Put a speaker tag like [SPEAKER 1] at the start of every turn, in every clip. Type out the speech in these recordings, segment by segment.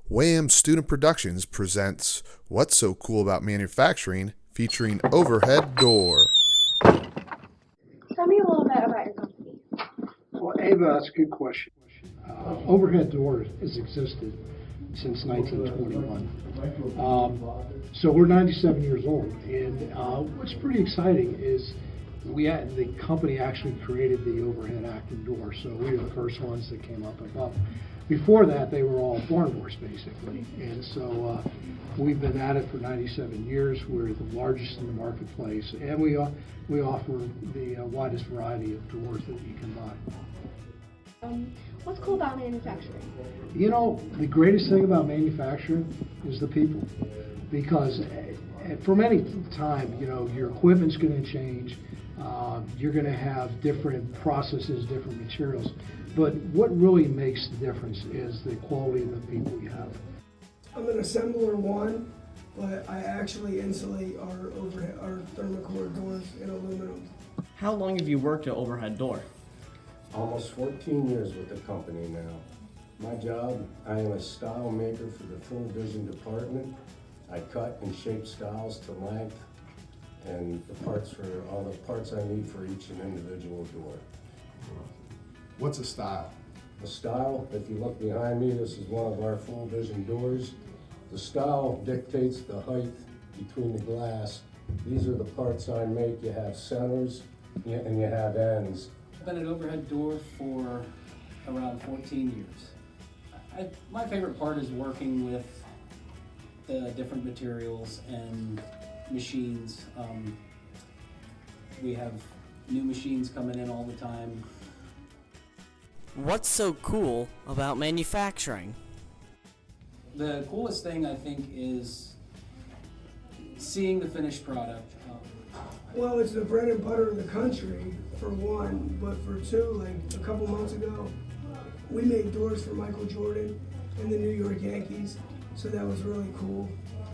[SPEAKER 1] WAM Student Productions presents What's So Cool About Manufacturing, featuring Overhead Door.
[SPEAKER 2] Tell me a little bit about your company.
[SPEAKER 3] Well, Ava, that's a good question. Overhead door has existed since 1921. So we're 97 years old, and what's pretty exciting is the company actually created the overhead active door, so we were the first ones that came up above. Before that, they were all barn doors, basically, and so we've been at it for 97 years. We're the largest in the marketplace, and we offer the widest variety of doors that you can buy.
[SPEAKER 2] What's cool about manufacturing?
[SPEAKER 3] You know, the greatest thing about manufacturing is the people, because from any time, you know, your equipment's going to change, you're going to have different processes, different materials, but what really makes the difference is the quality of the people you have.
[SPEAKER 4] I'm an assembler one, but I actually insulate our thermocore doors in aluminum.
[SPEAKER 5] How long have you worked at Overhead Door?
[SPEAKER 6] Almost 14 years with the company now. My job, I am a style maker for the full vision department. I cut and shape styles to length and the parts for all the parts I need for each and individual door.
[SPEAKER 1] What's a style?
[SPEAKER 6] The style, if you look behind me, this is one of our full vision doors. The style dictates the height between the glass. These are the parts I make. You have centers and you have ends.
[SPEAKER 5] I've been at Overhead Door for around 14 years. My favorite part is working with the different materials and machines. We have new machines coming in all the time.
[SPEAKER 7] What's so cool about manufacturing?
[SPEAKER 5] The coolest thing, I think, is seeing the finished product.
[SPEAKER 4] Well, it's the bread and butter of the country, for one, but for two, like a couple months ago, we made doors for Michael Jordan and the New York Yankees, so that was really cool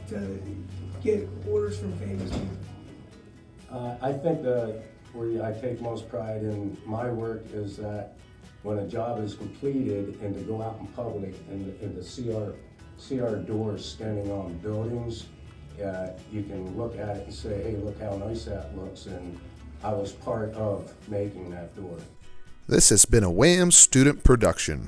[SPEAKER 4] to get orders from famous people.
[SPEAKER 6] I think that where I take most pride in my work is that when a job is completed and to go out in public and to see our doors standing on buildings, you can look at it and say, hey, look how nice that looks, and I was part of making that door.
[SPEAKER 1] This has been a WAM student production.